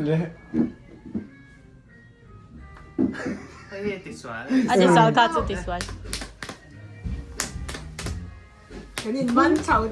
เลยติดสวน 啊，你找他做底酸。肯定蛮吵的。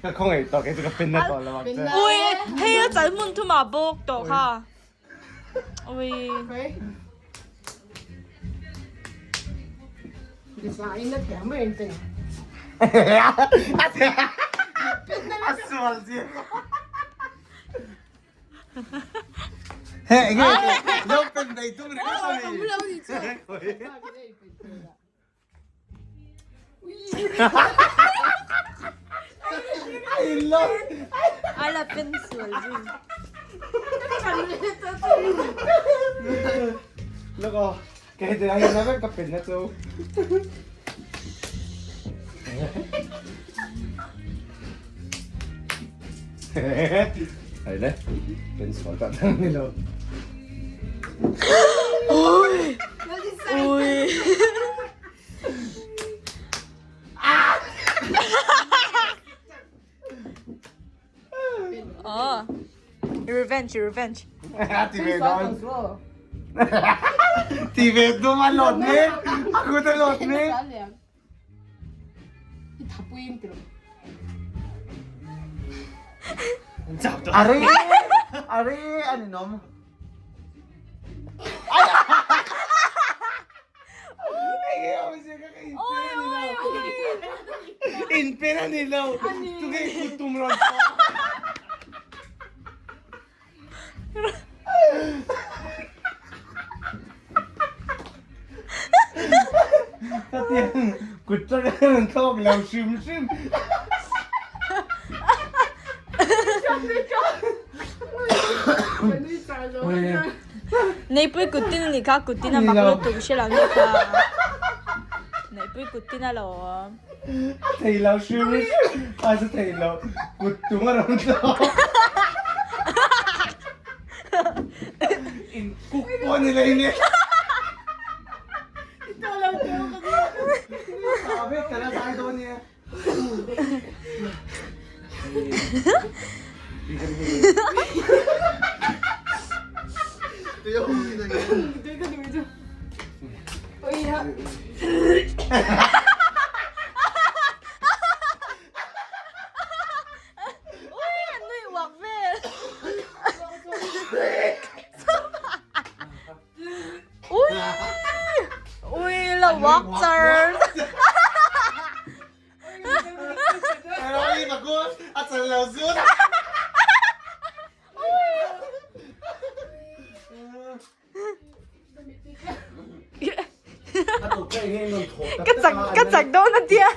ก็คงไอ้ต่อแกจะเป็นนะก่อนแล้วมั้งจ้ะ 喂，嘿呀，仔們都嘛卜到哈。喂，你啥人的甜美人真。ส่วนสิเฮ้ยไงเราเป็นในตู้นี้ก็มี不了你这。ไอ้ลม阿拉變酸先。แล้วก็แกจะเห็นแล้วก็เป็นนะจูไอ้เลยเป็นสวนตัดนี่เรา喂。哦，revenge。ทีเวดอนทีเวดดูมันหลดนี่กูจะหลดนี่他不应得。จับตัว อะไรอันนี้น้องอินเป็นอันนี้เราทุกอย่างกูตุ้มร้อนถ้าเตียงกูจะเดินเข้าแล้วซึม你杯古丁你卡古丁啊，马古杜些人你卡。你杯古丁啊咯。thấy lâuซึมai sẽ thấy lâuกูตุ้มร้อนอินกุ๊กปนอะไรเนี่ยแต่ละสายตัวเนี่ย对呀，我记得你。对个你们就。哎呀。喂了，王子儿。Pero iba ko at sa lausot. cái chạch đó nó tia.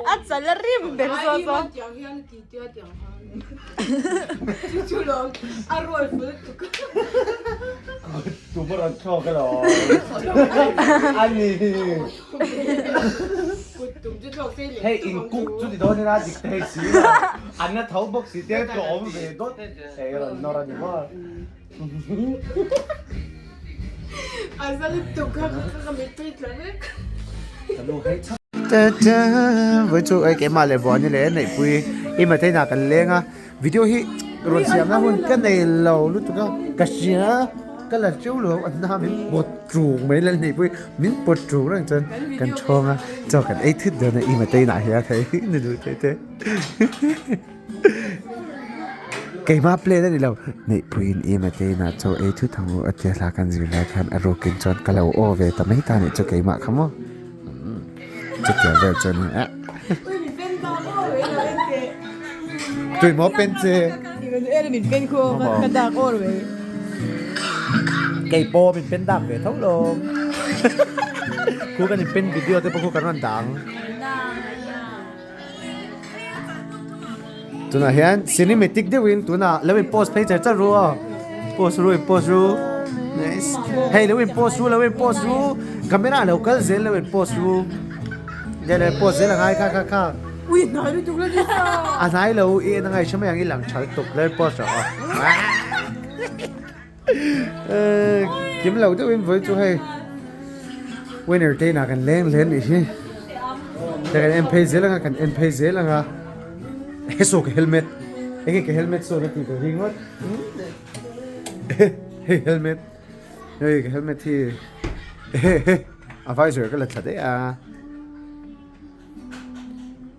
À chạch là rim bên so so. Tu berat kau kalau. Ani. Hey, in cook tu di doon na dikte siya. Anna thau box siya to om ve dot. Hey, nora ni mo. Asal itu kami pizza ni. Hello, hey. Với chú ấy cái mà lại bỏ như thế này vui, im mà thấy nào cần lên á, video hi rồi xem nó hơn cái này lâu lúc tụi nó cái gì á, cái là chú luôn anh ta mình bột trù mấy lần này vui, mình bột trù rồi chân, cần chong á, cho cần ấy thích được này im mà thấy nào hiểu thấy, nên được thế. Cái mà play đó đi lâu, này vui im mà thấy nào cho ấy thích thằng ở đây là cần gì lại cần ở rồi kinh chọn cái lâu ô về tầm mấy ta này cho cái mà không á. Chắc chắn về cho nên á. Tụi nó bên chế. Mình khu cái đặc ô rồi. Cái bò mình bên đặc về thấu luôn. Khu cái này bên video tới khu cái nó đắng. Tụi nó hiện cinematic đi win tụi nó lấy post page cho rồi. Post rồi. Nice. Hey lấy post rồi. Camera lấy cái gì lấy post rồi. Giờ này post là ngay ka. Ui, nói được chụp lên đi sao? À nói lâu yên ngay xem mấy anh làm chọi tục lên post rồi. kiếm lâu cho em với chú hay winner day nào cần lên lên đi chứแต่กัน em pay เสียแล้วกัน em pay เสียแล้วกันให้โซ่กับ helmet ไอ้cái helmet โซ่แล้วตีตัวทิ้งวัดเฮ้ helmet เฮ้ย helmet ที่advisor ก็เลยชัดได้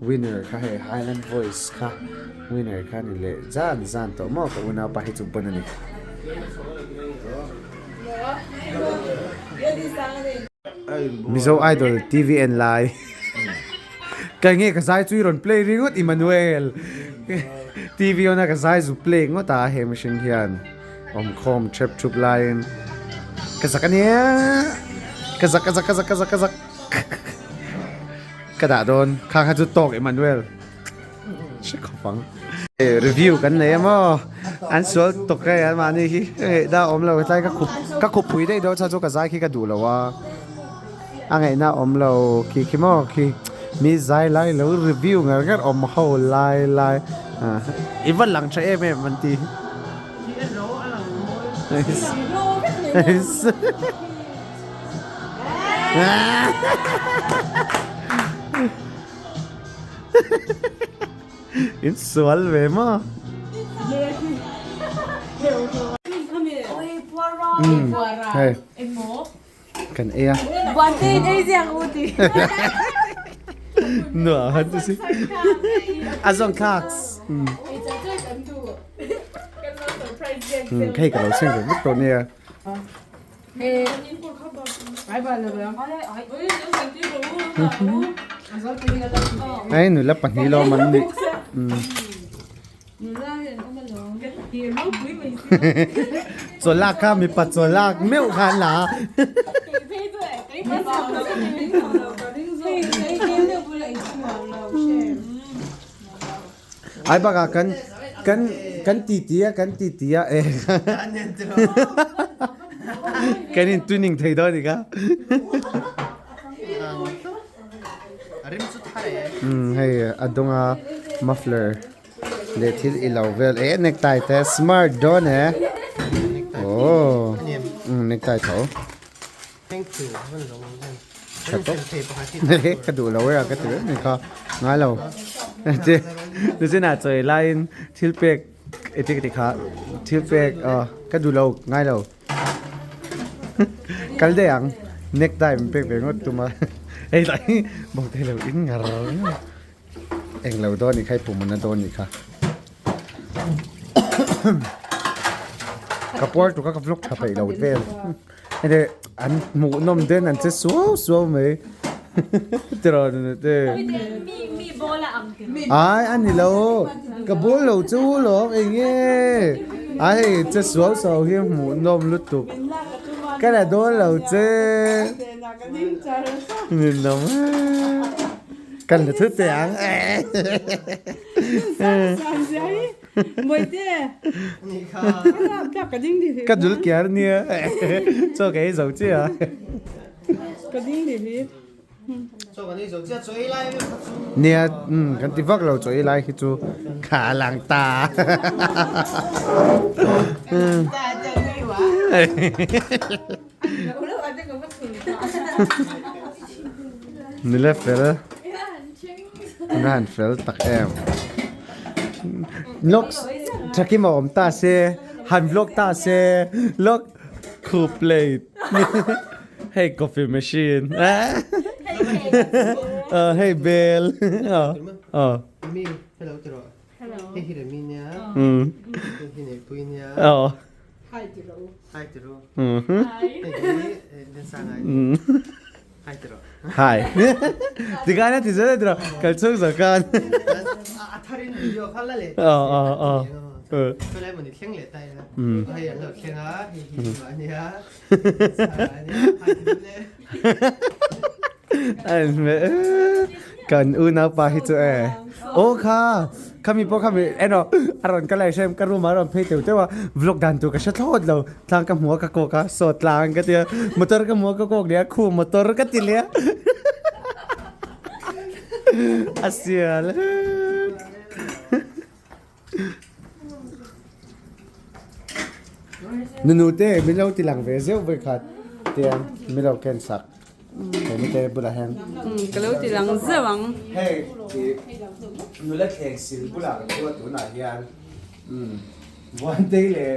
winner ค่ะ Highland Voice ค่ะ winner ค่ะนี่เลยจานตัวมากกว่าวันเอาไปให้จุบปนนี่มิโซ idol TVN live กันงี้ก็ใช้ช่วยรอน play ริงก์Emmanuel TV น่ะก็ใช้จุ play งตาเฮมชินเฮียนคอมเชฟชุบไลน์ก็สักเนี้ยก็สักกระดาษโดนข้าจุดตกEmmanuelชิคฟังรีวิวกันเลยมั้งอันสวยตกแค่มานี่ได้อมเราใช้ก็ขุบปุ๋ยได้เดี๋ยวชาจุกก็ใช้ขี้กระดูแล้วว่าอันไงน่าอมเราขี้มั้งขี้มีใจไล่แล้วรีวิวไงก็อมเข้าไล่อีวันหลังใช้เอ็มมันตีอินสวยเลยมั้งเฮ้ยกันเอีย Bantin ay siya kuti. เหนือฮันดูสิอาซองคักส์ใครกับเราเช่นกันลูกตัวเนี่ย Ay ba lo ba? ไอ้หนูแล้วปัจจุบันมันดิส่วนลากข้ามีปัดส่วนลากไม่อุคันหลาไอ้บ้ากันตีเตียกันนี่ตุนิงไทยด้วยดิครับ Arim su thare. Hey, adunga muffler. Letil ilavel. Necktie te smart don Oh. Necktie to. Thank you. Chato. Ka du lo ya ka tu ni ka. Ngai lo. Du sin na choi line thil pek etik ti kha. Thil pek ka du lo ngai lo. Kal de ang necktie pek pek ngot tu ma. Ê tại bông tay lâu ít ngờ rồi anh lâu đó thì khai phụ mình đó thì cả cặp bói tụi các vlog thà phải lâu về anh đây anh mũ nôm đến anh sẽ xóa mấy rồi đây mi bố là ẩm ai anh thì lâu cặp bói lâu chú lắm anh nghe ai sẽ xóa hiếm mũ nôm lút tục cái này đó lâu chứ nhìn nó cần là thứ tiếng cái dul kia nè cho cái dầu chứ à nè cái tí vác lâu chơi lại khi chú khả làng ta Ni le fel. Nan fel tak em. Lok chaki ma om ta se han vlog ta se lok cool plate. Hey coffee machine. Hey bell. Mi, hello tiro. Hello. Hey hire minya. Hine puinya. Hi tiro. Hey den sangai. Hi tiro. Hi. Digana ti zara tiro. Kalsong zakan. Atharin video khala le. Kala mani thleng le tai la. Hey lo thlenga hi ma nia. Anh mẹ cần una pa hi chu ô kami po kami eno aron kalai sem karu maron phe teu tewa vlog dan tu ka sha thod lo tlang ka hmu ka ko ka so tlang ka tia motor ka hmu ka ko dia khu motor ka ti le asial นูเต้ไม่เล่าทีหลังเวเซลไปขัดเตียงไม่เล่าแกนสักเห็นไม่เต้บุระแฮง ก็รู้ทีหลังเสื้อวัง เฮ้ยนูเล่แข่งสิลบุระกันตัวตัวไหนยันวันเต้เลย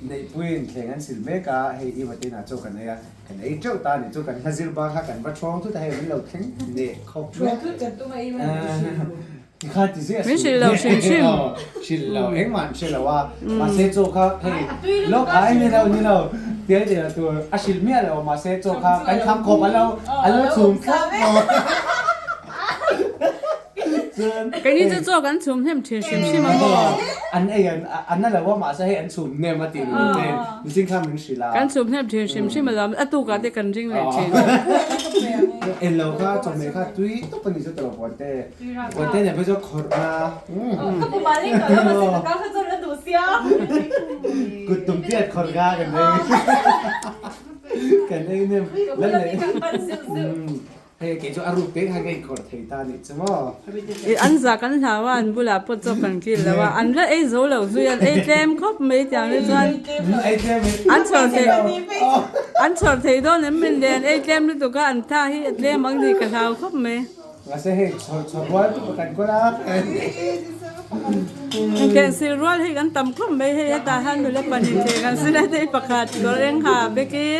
ในปุ่นแข่งกันสิลเมกาให้อีวันเต้น่าโจกันเนี่ยกันไอ้เจ้าตาเนี่ยโจกันฮัซิลบาร์กันบัดช่องทุกแต่ให้ไม่เล่าแข่งเนี่ยเขา คือกันตัวไม่มา 看这些，没事了是了，哎嘛，是了哇，马些做卡，嘿，老开你了，第二点ตัวอาชิลเมียแล้วมาเซโจคากันทำครบแล้วซูมครับ给你这做干zum hem贴心是吗？อันนั่นแหละว่ามาเซให้อันซูมเนี่ยมาตีลูกเนี่ยจริงๆข้ามมึงสิละ 干zum hem贴心是吗？咱们啊都搞得干净了，亲。เอ็นเราก็จงเมค่าตุ้ยต้องเป็นสิ่งตลอดวันเต้เนี่ยเป็นเจ้าขอร์นะก็ประมาณนี้ก่อนแล้วมันจะก้าวเข้าจนแล้วดูเสียว กูตุ้มเตี้ยขอร์กากันเลยกันเลยเนี่ยแล้วเลยเฮ้ยเกี่ยวกับอารุณเป๊กให้กันขอร์ไทยตานี่ใช่ไหมอันจากกันถามว่าอันบุหรี่ปดจบกันกินแล้วว่าอันละไอ้โซ่เหล่าสุยันไอ้เต็มครบไม่จังเลยจวนอันชอดเทโดนมันเรียนไอ้เต็มนี่ตัวก็อันท่าที่เต็มบางทีกระเท้าครบไหม ว่าเฮ้ยชอบว่าตัวกันก็ได้ แค่ซื้อรถให้กันต่ำครบไหมให้ตาท่านดูแลปันเทกันซื้อได้ที่ประกาศก็เร่งหาเบกี้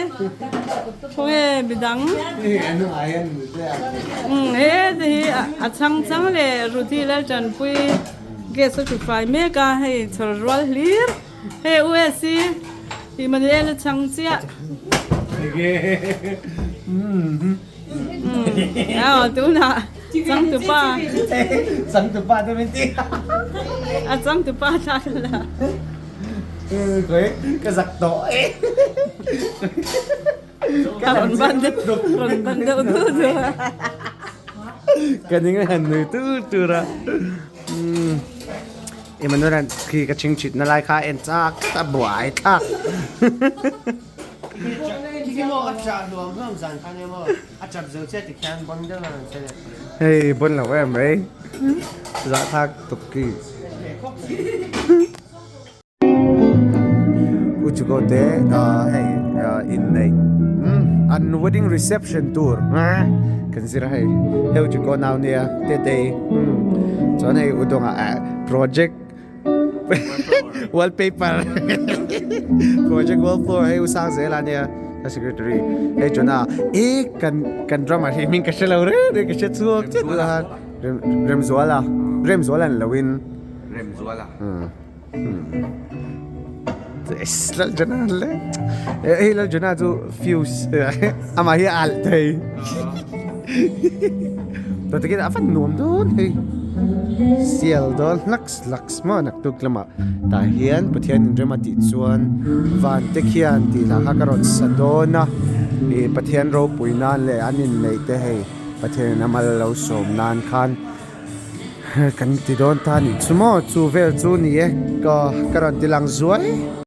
พวกบิดังอันนู้นอันนู้นเฮ้ยที่ช่างเลยรูที่แล้วจันปุยเกสสุดไฟเมกาให้ชลรถลีร์ให้อุเอซีที่มันเล่นช่างเสียอ้าวตัวน่ะจังตัวป้าสังตัวป้าตัวเป็นตีจังตัวป้าท่านละเฮ้ยกระสักโตคนบันเดอุตุตัวกันยังไงหันมือตู้ตัวละมันนั่นคือกระชิงฉิดนั่นไรค่ะเอ็นจ้าตะบวยทักที่มออาจารย์รวมเรื่องสันคันเนี่ยมออาจารย์เจ้าเจ้าติดแขนบนเดิมใช่ไหมเฮ้ยบนหลังแว่ไหมรักทักตุกกี้อุจโกเตเฮ้ยอินในอัน wedding reception tour กันสิระให้เฮ้ยอุจโกนาวเนี่ยเตจนให้อุดงproject wallpaper project wall floor ให้อุตสาหเสร็จแล้วเนี่ยsecretary เฮ้ยจนกันดราม่าที่มิงก็เชลล์เลยก็เชลล์ตัวที่ดูฮะเรมซัวล่ะลวินแล้วจนาเลยเฮ้ยแล้วจนาจูฟิวส์อามาฮีอัลเตย์ตัวตะกี้อาฟันนุ่มโดนเฮ้ยเซียลโดนลักส์มานักตุกละมาตาเฮียนปะเทียนเรมาติดส่วนวันเตคียนที่ละฮักรอนสะโดนะปะเทียนโรปุยนานเลยอันนี้เลยเตให้ปะเทียนน้ำมันเราสมนานคันกันติดโดนทานี่สมอจูเวลจูนี่ก็กระดอนติลังซวย